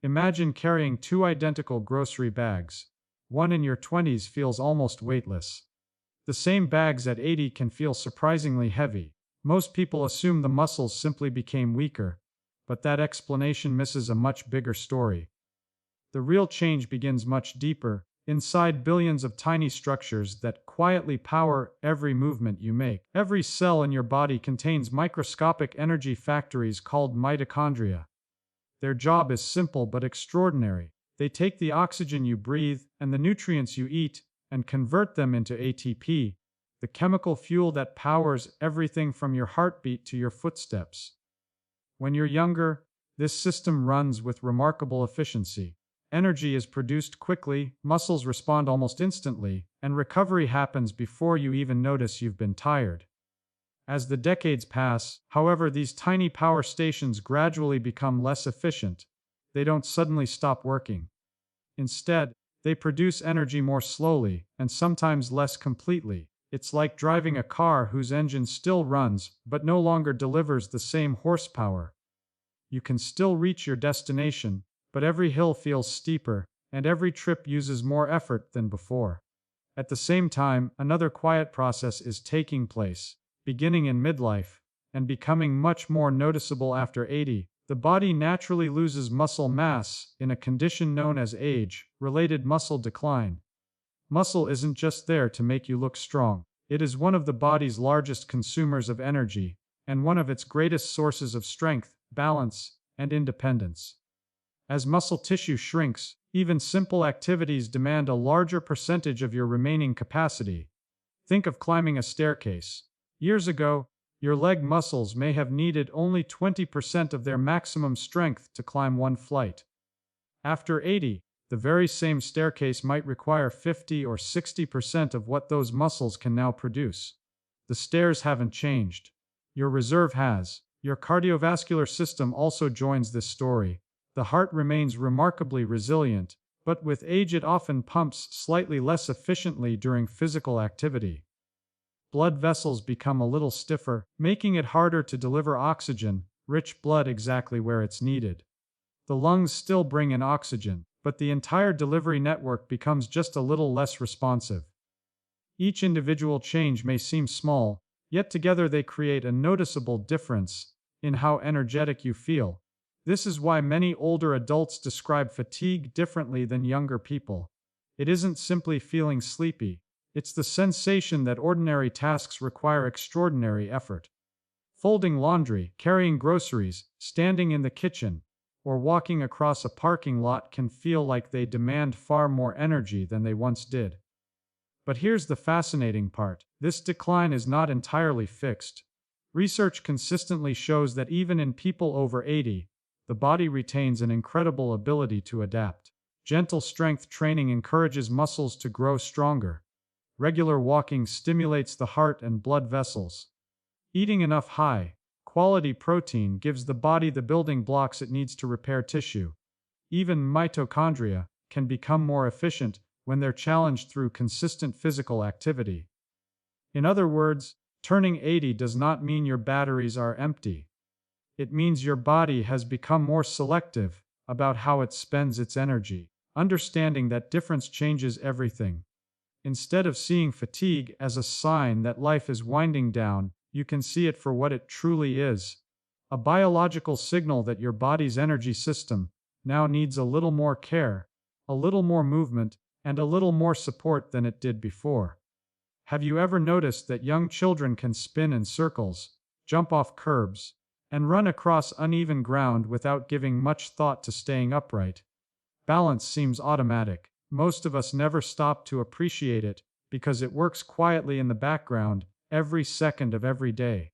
Imagine carrying two identical grocery bags. One in your 20s feels almost weightless. The same bags at 80 can feel surprisingly heavy. Most people assume the muscles simply became weaker, but that explanation misses a much bigger story. The real change begins much deeper, inside billions of tiny structures that quietly power every movement you make. Every cell in your body contains microscopic energy factories called mitochondria. Their job is simple but extraordinary. They take the oxygen you breathe and the nutrients you eat and convert them into ATP, the chemical fuel that powers everything from your heartbeat to your footsteps. When you're younger, this system runs with remarkable efficiency. Energy is produced quickly, muscles respond almost instantly, and recovery happens before you even notice you've been tired. As the decades pass, however, these tiny power stations gradually become less efficient. They don't suddenly stop working. Instead, they produce energy more slowly, and sometimes less completely. It's like driving a car whose engine still runs, but no longer delivers the same horsepower. You can still reach your destination, but every hill feels steeper, and every trip uses more effort than before. At the same time, another quiet process is taking place, beginning in midlife, and becoming much more noticeable after 80. The body naturally loses muscle mass in a condition known as age-related muscle decline. Muscle isn't just there to make you look strong. It is one of the body's largest consumers of energy, and one of its greatest sources of strength, balance, and independence. As muscle tissue shrinks, even simple activities demand a larger percentage of your remaining capacity. Think of climbing a staircase. Years ago, your leg muscles may have needed only 20% of their maximum strength to climb one flight. After 80, the very same staircase might require 50 or 60% of what those muscles can now produce. The stairs haven't changed. Your reserve has. Your cardiovascular system also joins this story. The heart remains remarkably resilient, but with age it often pumps slightly less efficiently during physical activity. Blood vessels become a little stiffer, making it harder to deliver oxygen, rich blood exactly where it's needed. The lungs still bring in oxygen, but the entire delivery network becomes just a little less responsive. Each individual change may seem small, yet together they create a noticeable difference in how energetic you feel. This is why many older adults describe fatigue differently than younger people. It isn't simply feeling sleepy. It's the sensation that ordinary tasks require extraordinary effort. Folding laundry, carrying groceries, standing in the kitchen, or walking across a parking lot can feel like they demand far more energy than they once did. But here's the fascinating part. This decline is not entirely fixed. Research consistently shows that even in people over 80, the body retains an incredible ability to adapt. Gentle strength training encourages muscles to grow stronger. Regular walking stimulates the heart and blood vessels. Eating enough high-quality protein gives the body the building blocks it needs to repair tissue. Even mitochondria can become more efficient when they're challenged through consistent physical activity. In other words, turning 80 does not mean your batteries are empty. It means your body has become more selective about how it spends its energy. Understanding that difference changes everything. Instead of seeing fatigue as a sign that life is winding down, you can see it for what it truly is. A biological signal that your body's energy system now needs a little more care, a little more movement, and a little more support than it did before. Have you ever noticed that young children can spin in circles, jump off curbs, and run across uneven ground without giving much thought to staying upright? Balance seems automatic. Most of us never stop to appreciate it because it works quietly in the background every second of every day.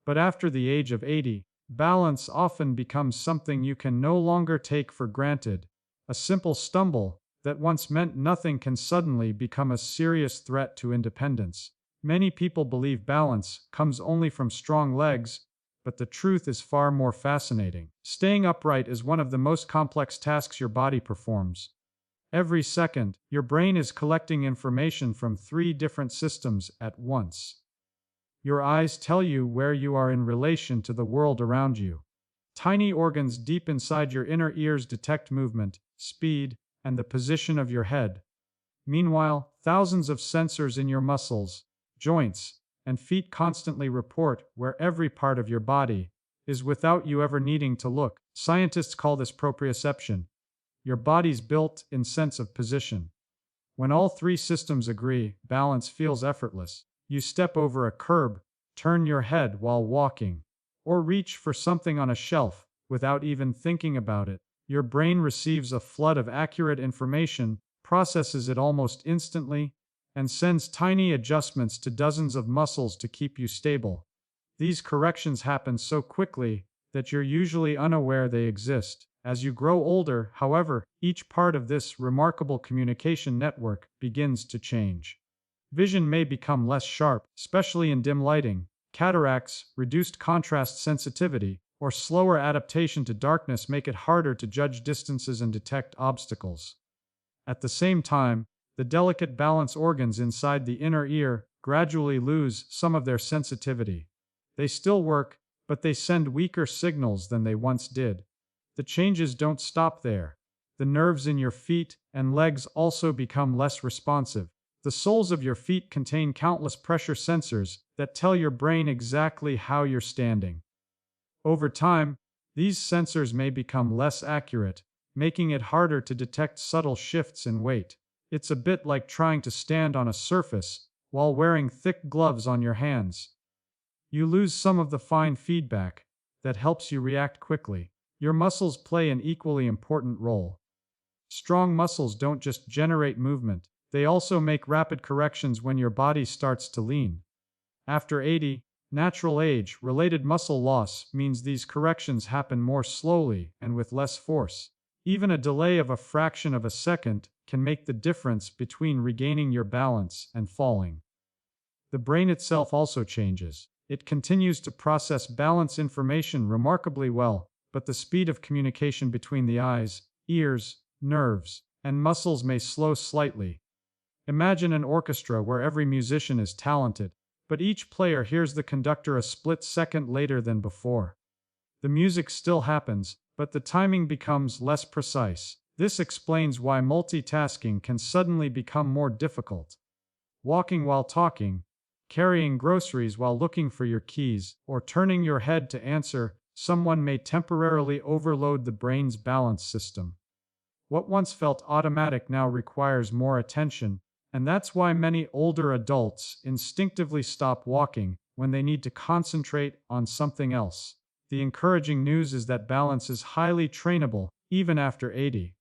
But after the age of 80, balance often becomes something you can no longer take for granted. A simple stumble that once meant nothing can suddenly become a serious threat to independence. Many people believe balance comes only from strong legs, but the truth is far more fascinating. Staying upright is one of the most complex tasks your body performs. Every second, your brain is collecting information from 3 different systems at once. Your eyes tell you where you are in relation to the world around you. Tiny organs deep inside your inner ears detect movement, speed, and the position of your head. Meanwhile, thousands of sensors in your muscles, joints, and feet constantly report where every part of your body is without you ever needing to look. Scientists call this proprioception. Your body's built-in sense of position. When all three systems agree, balance feels effortless. You step over a curb, turn your head while walking, or reach for something on a shelf without even thinking about it. Your brain receives a flood of accurate information, processes it almost instantly, and sends tiny adjustments to dozens of muscles to keep you stable. These corrections happen so quickly that you're usually unaware they exist. As you grow older, however, each part of this remarkable communication network begins to change. Vision may become less sharp, especially in dim lighting. Cataracts, reduced contrast sensitivity, or slower adaptation to darkness make it harder to judge distances and detect obstacles. At the same time, the delicate balance organs inside the inner ear gradually lose some of their sensitivity. They still work, but they send weaker signals than they once did. The changes don't stop there. The nerves in your feet and legs also become less responsive. The soles of your feet contain countless pressure sensors that tell your brain exactly how you're standing. Over time, these sensors may become less accurate, making it harder to detect subtle shifts in weight. It's a bit like trying to stand on a surface while wearing thick gloves on your hands. You lose some of the fine feedback that helps you react quickly. Your muscles play an equally important role. Strong muscles don't just generate movement, they also make rapid corrections when your body starts to lean. After 80, natural age-related muscle loss means these corrections happen more slowly and with less force. Even a delay of a fraction of a second can make the difference between regaining your balance and falling. The brain itself also changes. It continues to process balance information remarkably well, but the speed of communication between the eyes, ears, nerves, and muscles may slow slightly. Imagine an orchestra where every musician is talented, but each player hears the conductor a split second later than before. The music still happens, but the timing becomes less precise. This explains why multitasking can suddenly become more difficult. Walking while talking, carrying groceries while looking for your keys, or turning your head to answer someone may temporarily overload the brain's balance system. What once felt automatic now requires more attention, and that's why many older adults instinctively stop walking when they need to concentrate on something else. The encouraging news is that balance is highly trainable, even after 80.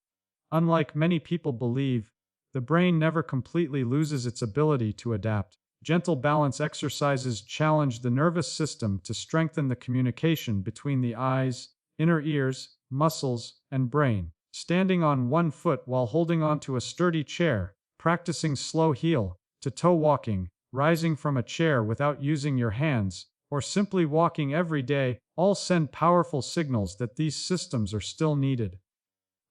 Unlike many people believe, the brain never completely loses its ability to adapt. Gentle balance exercises challenge the nervous system to strengthen the communication between the eyes, inner ears, muscles, and brain. Standing on one foot while holding onto a sturdy chair, practicing slow heel-to-toe walking, rising from a chair without using your hands, or simply walking every day, all send powerful signals that these systems are still needed.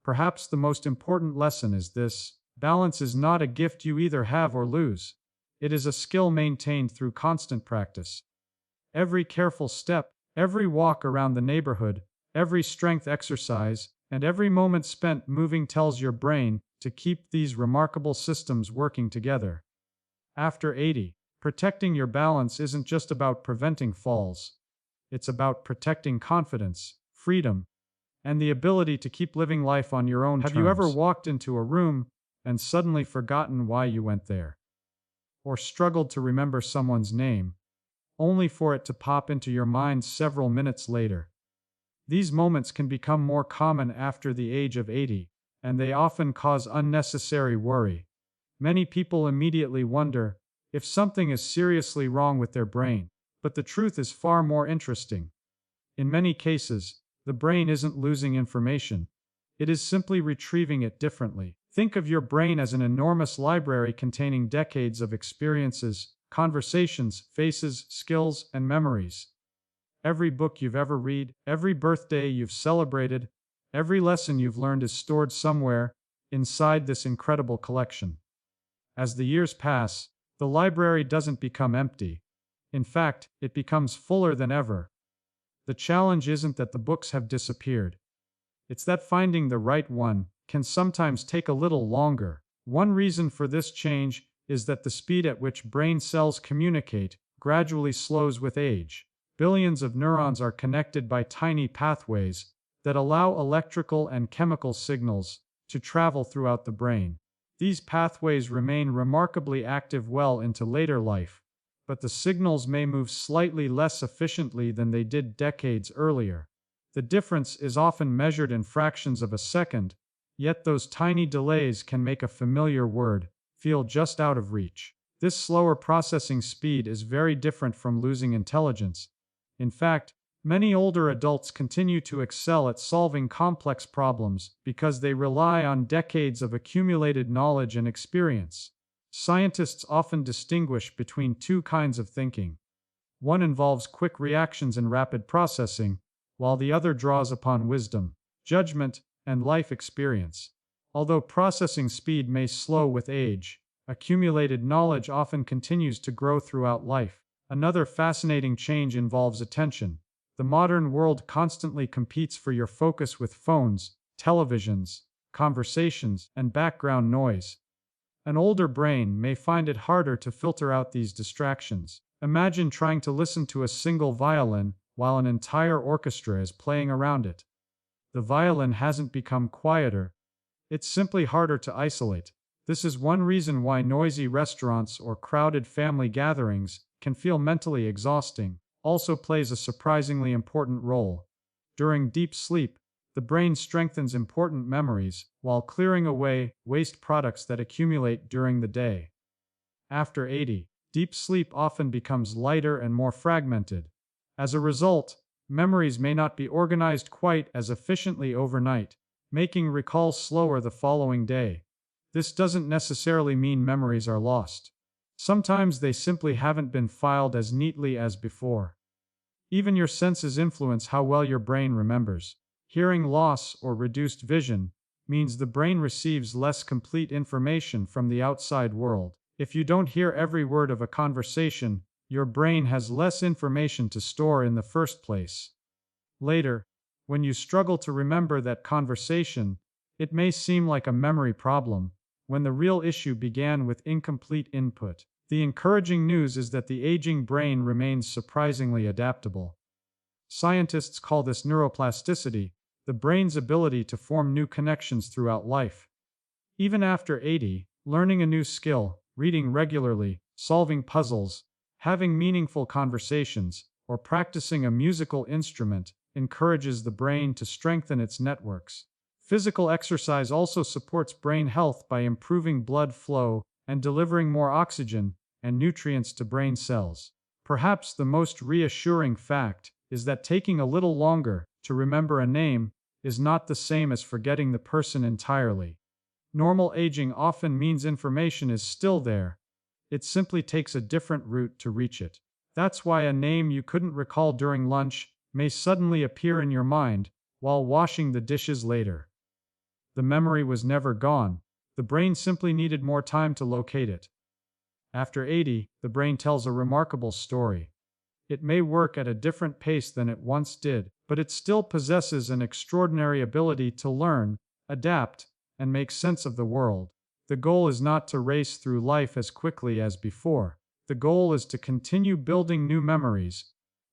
Perhaps the most important lesson is this: balance is not a gift you either have or lose. It is a skill maintained through constant practice. Every careful step, every walk around the neighborhood, every strength exercise, and every moment spent moving tells your brain to keep these remarkable systems working together. After 80, protecting your balance isn't just about preventing falls. It's about protecting confidence, freedom, and the ability to keep living life on your own terms. Have you ever walked into a room and suddenly forgotten why you went there? Or struggled to remember someone's name, only for it to pop into your mind several minutes later? These moments can become more common after the age of 80, and they often cause unnecessary worry. Many people immediately wonder if something is seriously wrong with their brain, but the truth is far more interesting. In many cases, the brain isn't losing information. It is simply retrieving it differently. Think of your brain as an enormous library containing decades of experiences, conversations, faces, skills, and memories. Every book you've ever read, every birthday you've celebrated, every lesson you've learned is stored somewhere inside this incredible collection. As the years pass, the library doesn't become empty. In fact, it becomes fuller than ever. The challenge isn't that the books have disappeared. It's that finding the right one can sometimes take a little longer. One reason for this change is that the speed at which brain cells communicate gradually slows with age. Billions of neurons are connected by tiny pathways that allow electrical and chemical signals to travel throughout the brain. These pathways remain remarkably active well into later life, but the signals may move slightly less efficiently than they did decades earlier. The difference is often measured in fractions of a second, yet those tiny delays can make a familiar word feel just out of reach. This slower processing speed is very different from losing intelligence. In fact, many older adults continue to excel at solving complex problems because they rely on decades of accumulated knowledge and experience. Scientists often distinguish between two kinds of thinking. One involves quick reactions and rapid processing, while the other draws upon wisdom, judgment, and life experience. Although processing speed may slow with age, accumulated knowledge often continues to grow throughout life. Another fascinating change involves attention. The modern world constantly competes for your focus with phones, televisions, conversations, and background noise. An older brain may find it harder to filter out these distractions. Imagine trying to listen to a single violin while an entire orchestra is playing around it. The violin hasn't become quieter. It's simply harder to isolate. This is one reason why noisy restaurants or crowded family gatherings can feel mentally exhausting. Also plays a surprisingly important role. During deep sleep, the brain strengthens important memories while clearing away waste products that accumulate during the day. After 80, deep sleep often becomes lighter and more fragmented. As a result, memories may not be organized quite as efficiently overnight, making recall slower the following day. This doesn't necessarily mean memories are lost. Sometimes they simply haven't been filed as neatly as before. Even your senses influence how well your brain remembers. Hearing loss or reduced vision means the brain receives less complete information from the outside world. If you don't hear every word of a conversation, your brain has less information to store in the first place. Later, when you struggle to remember that conversation, it may seem like a memory problem, when the real issue began with incomplete input. The encouraging news is that the aging brain remains surprisingly adaptable. Scientists call this neuroplasticity, the brain's ability to form new connections throughout life. Even after 80, learning a new skill, reading regularly, solving puzzles, having meaningful conversations, or practicing a musical instrument encourages the brain to strengthen its networks. Physical exercise also supports brain health by improving blood flow and delivering more oxygen and nutrients to brain cells. Perhaps the most reassuring fact is that taking a little longer to remember a name is not the same as forgetting the person entirely. Normal aging often means information is still there. It simply takes a different route to reach it. That's why a name you couldn't recall during lunch may suddenly appear in your mind while washing the dishes later. The memory was never gone. The brain simply needed more time to locate it. After 80, the brain tells a remarkable story. It may work at a different pace than it once did, but it still possesses an extraordinary ability to learn, adapt, and make sense of the world. The goal is not to race through life as quickly as before. The goal is to continue building new memories,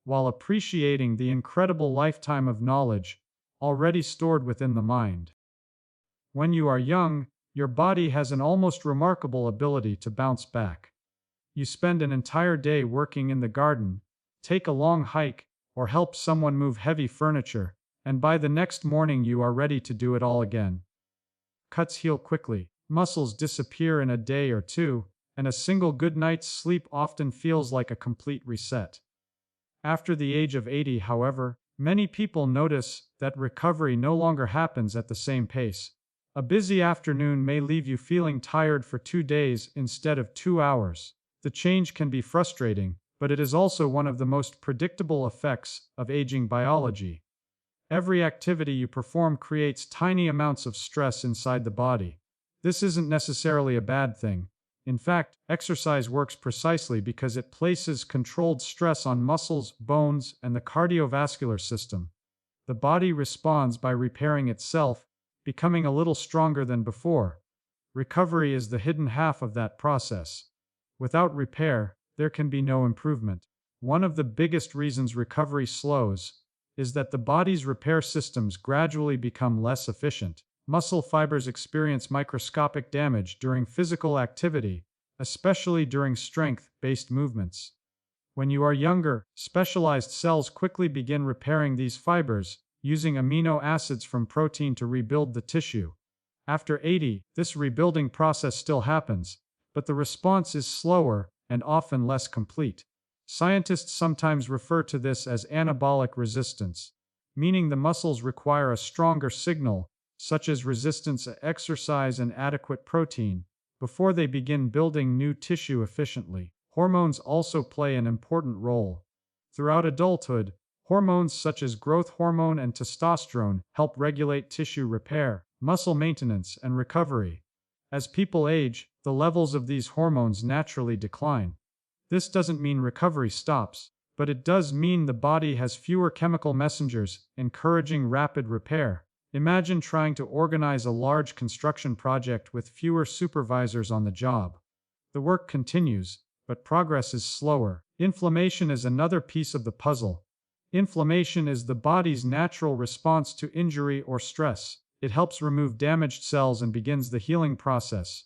while appreciating the incredible lifetime of knowledge already stored within the mind. When you are young, your body has an almost remarkable ability to bounce back. You spend an entire day working in the garden, take a long hike, or help someone move heavy furniture, and by the next morning you are ready to do it all again. Cuts heal quickly, muscles disappear in a day or two, and a single good night's sleep often feels like a complete reset. After the age of 80, however, many people notice that recovery no longer happens at the same pace. A busy afternoon may leave you feeling tired for 2 days instead of 2 hours. The change can be frustrating, but it is also one of the most predictable effects of aging biology. Every activity you perform creates tiny amounts of stress inside the body. This isn't necessarily a bad thing. In fact, exercise works precisely because it places controlled stress on muscles, bones, and the cardiovascular system. The body responds by repairing itself, becoming a little stronger than before. Recovery is the hidden half of that process. Without repair, there can be no improvement. One of the biggest reasons recovery slows is that the body's repair systems gradually become less efficient. Muscle fibers experience microscopic damage during physical activity, especially during strength-based movements. When you are younger, specialized cells quickly begin repairing these fibers, using amino acids from protein to rebuild the tissue. After 80, this rebuilding process still happens, but the response is slower and often less complete. Scientists sometimes refer to this as anabolic resistance, meaning the muscles require a stronger signal, such as resistance to exercise and adequate protein, before they begin building new tissue efficiently. Hormones also play an important role. Throughout adulthood, hormones such as growth hormone and testosterone help regulate tissue repair, muscle maintenance, and recovery. As people age, the levels of these hormones naturally decline. This doesn't mean recovery stops, but it does mean the body has fewer chemical messengers, encouraging rapid repair. Imagine trying to organize a large construction project with fewer supervisors on the job. The work continues, but progress is slower. Inflammation is another piece of the puzzle. Inflammation is the body's natural response to injury or stress. It helps remove damaged cells and begins the healing process.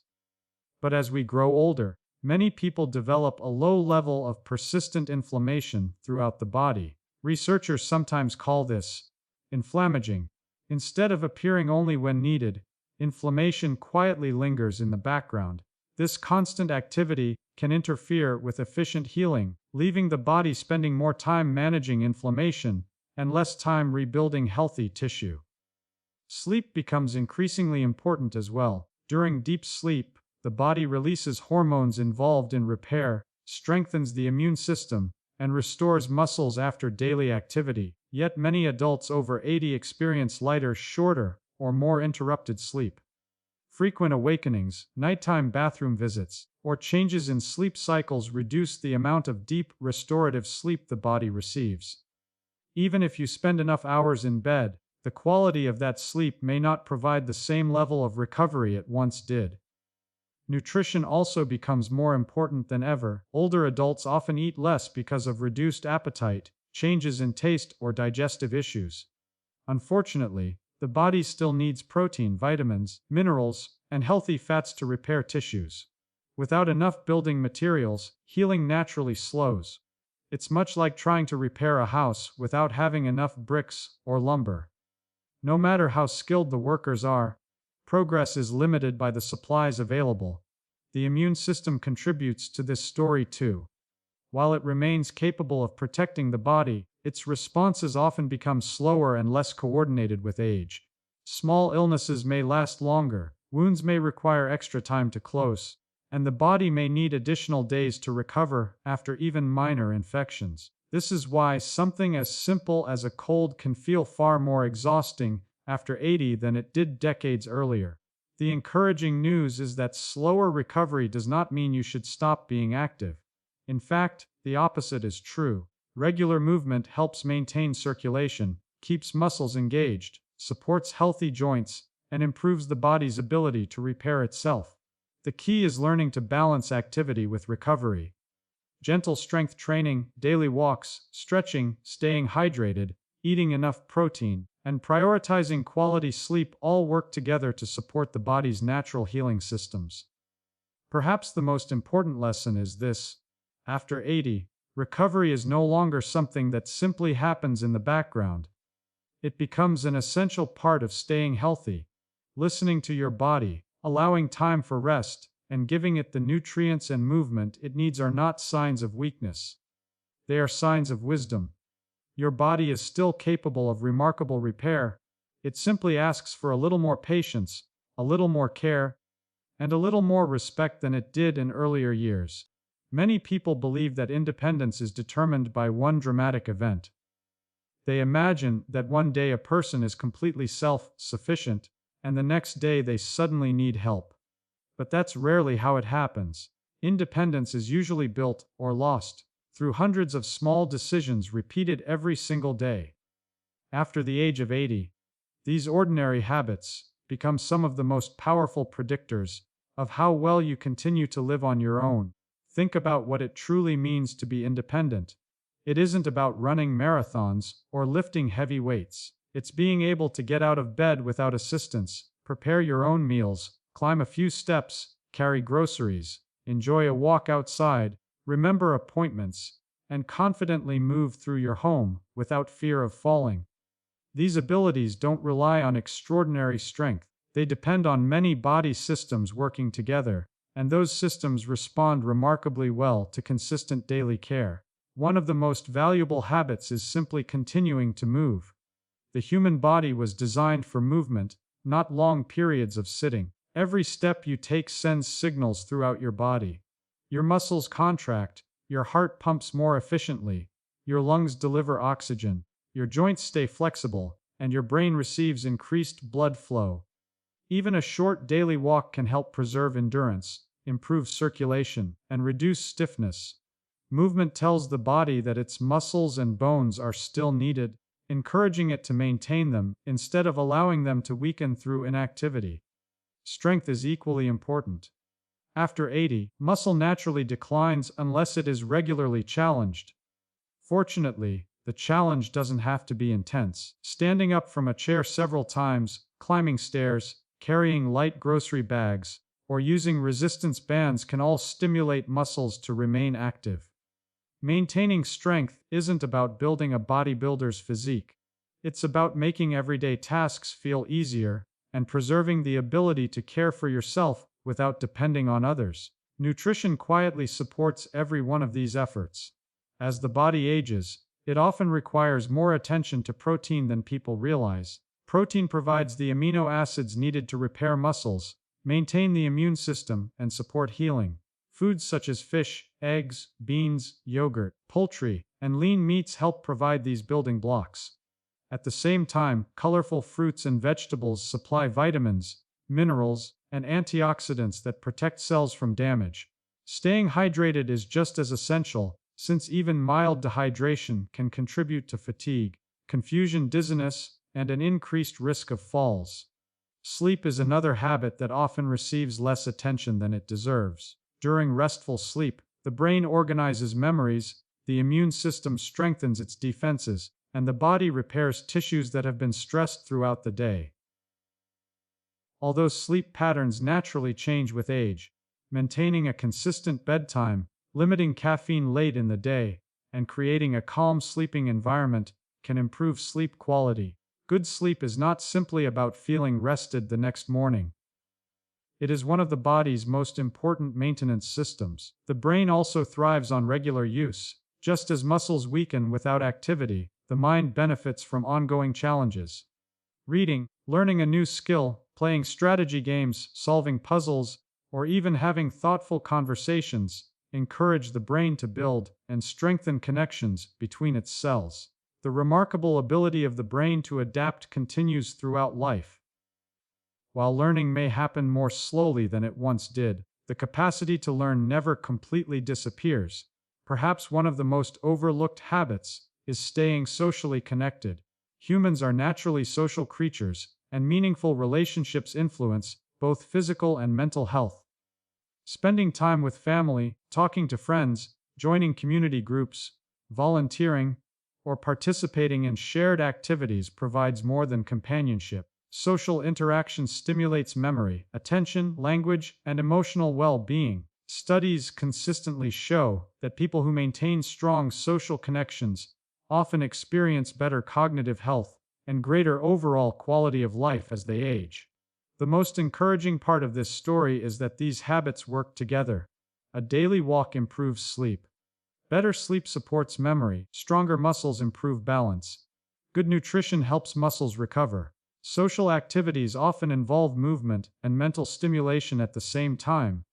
But as we grow older, many people develop a low level of persistent inflammation throughout the body. Researchers sometimes call this inflammaging. Instead of appearing only when needed, inflammation quietly lingers in the background. This constant activity can interfere with efficient healing, leaving the body spending more time managing inflammation and less time rebuilding healthy tissue. Sleep becomes increasingly important as well. During deep sleep, the body releases hormones involved in repair, strengthens the immune system, and restores muscles after daily activity. Yet many adults over 80 experience lighter, shorter, or more interrupted sleep. Frequent awakenings, nighttime bathroom visits, or changes in sleep cycles reduce the amount of deep, restorative sleep the body receives. Even if you spend enough hours in bed, the quality of that sleep may not provide the same level of recovery it once did. Nutrition also becomes more important than ever. Older adults often eat less because of reduced appetite, changes in taste, or digestive issues. Unfortunately, the body still needs protein, vitamins, minerals, and healthy fats to repair tissues. Without enough building materials, healing naturally slows. It's much like trying to repair a house without having enough bricks or lumber. No matter how skilled the workers are, progress is limited by the supplies available. The immune system contributes to this story too. While it remains capable of protecting the body, its responses often become slower and less coordinated with age. Small illnesses may last longer, wounds may require extra time to close, and the body may need additional days to recover after even minor infections. This is why something as simple as a cold can feel far more exhausting after 80 than it did decades earlier. The encouraging news is that slower recovery does not mean you should stop being active. In fact, the opposite is true. Regular movement helps maintain circulation, keeps muscles engaged, supports healthy joints, and improves the body's ability to repair itself. The key is learning to balance activity with recovery. Gentle strength training, daily walks, stretching, staying hydrated, eating enough protein, and prioritizing quality sleep all work together to support the body's natural healing systems. Perhaps the most important lesson is this: after 80, recovery is no longer something that simply happens in the background. It becomes an essential part of staying healthy. Listening to your body, allowing time for rest, and giving it the nutrients and movement it needs are not signs of weakness. They are signs of wisdom. Your body is still capable of remarkable repair. It simply asks for a little more patience, a little more care, and a little more respect than it did in earlier years. Many people believe that independence is determined by one dramatic event. They imagine that one day a person is completely self-sufficient, and the next day they suddenly need help. But that's rarely how it happens. Independence is usually built, or lost, through hundreds of small decisions repeated every single day. After the age of 80, these ordinary habits become some of the most powerful predictors of how well you continue to live on your own. Think about what it truly means to be independent. It isn't about running marathons or lifting heavy weights. It's being able to get out of bed without assistance, prepare your own meals, climb a few steps, carry groceries, enjoy a walk outside, remember appointments, and confidently move through your home without fear of falling. These abilities don't rely on extraordinary strength. They depend on many body systems working together, and those systems respond remarkably well to consistent daily care. One of the most valuable habits is simply continuing to move. The human body was designed for movement, not long periods of sitting. Every step you take sends signals throughout your body. Your muscles contract, your heart pumps more efficiently, your lungs deliver oxygen, your joints stay flexible, and your brain receives increased blood flow. Even a short daily walk can help preserve endurance, improve circulation, and reduce stiffness. Movement tells the body that its muscles and bones are still needed, encouraging it to maintain them instead of allowing them to weaken through inactivity. Strength is equally important. After 80, muscle naturally declines unless it is regularly challenged. Fortunately, the challenge doesn't have to be intense. Standing up from a chair several times, climbing stairs, carrying light grocery bags, or using resistance bands can all stimulate muscles to remain active. Maintaining strength isn't about building a bodybuilder's physique. It's about making everyday tasks feel easier and preserving the ability to care for yourself without depending on others. Nutrition quietly supports every one of these efforts. As the body ages, it often requires more attention to protein than people realize. Protein provides the amino acids needed to repair muscles, maintain the immune system, and support healing. Foods such as fish, eggs, beans, yogurt, poultry, and lean meats help provide these building blocks. At the same time, colorful fruits and vegetables supply vitamins, minerals, and antioxidants that protect cells from damage. Staying hydrated is just as essential, since even mild dehydration can contribute to fatigue, confusion, dizziness, and an increased risk of falls. Sleep is another habit that often receives less attention than it deserves. During restful sleep, the brain organizes memories, the immune system strengthens its defenses, and the body repairs tissues that have been stressed throughout the day. Although sleep patterns naturally change with age, maintaining a consistent bedtime, limiting caffeine late in the day, and creating a calm sleeping environment can improve sleep quality. Good sleep is not simply about feeling rested the next morning. It is one of the body's most important maintenance systems. The brain also thrives on regular use. Just as muscles weaken without activity, the mind benefits from ongoing challenges. Reading, learning a new skill, playing strategy games, solving puzzles, or even having thoughtful conversations encourage the brain to build and strengthen connections between its cells. The remarkable ability of the brain to adapt continues throughout life. While learning may happen more slowly than it once did, the capacity to learn never completely disappears. Perhaps one of the most overlooked habits is staying socially connected. Humans are naturally social creatures, and meaningful relationships influence both physical and mental health. Spending time with family, talking to friends, joining community groups, volunteering, or participating in shared activities provides more than companionship. Social interaction stimulates memory, attention, language, and emotional well-being. Studies consistently show that people who maintain strong social connections often experience better cognitive health and greater overall quality of life as they age. The most encouraging part of this story is that these habits work together. A daily walk improves sleep. Better sleep supports memory. Stronger muscles improve balance. Good nutrition helps muscles recover. Social activities often involve movement and mental stimulation at the same time.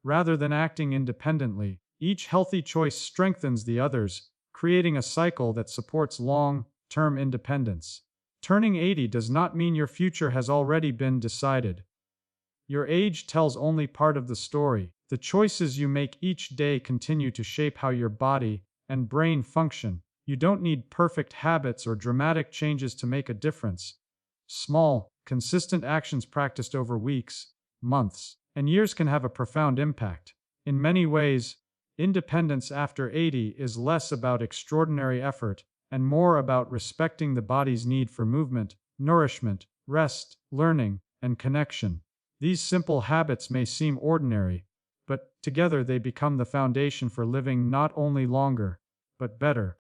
Rather than acting independently, each healthy choice strengthens the others, creating a cycle that supports long-term independence. Turning 80 does not mean your future has already been decided. Your age tells only part of the story. The choices you make each day continue to shape how your body and brain function. You don't need perfect habits or dramatic changes to make a difference. Small, consistent actions practiced over weeks, months, and years can have a profound impact. In many ways, independence after 80 is less about extraordinary effort and more about respecting the body's need for movement, nourishment, rest, learning, and connection. These simple habits may seem ordinary, but together they become the foundation for living not only longer, but better.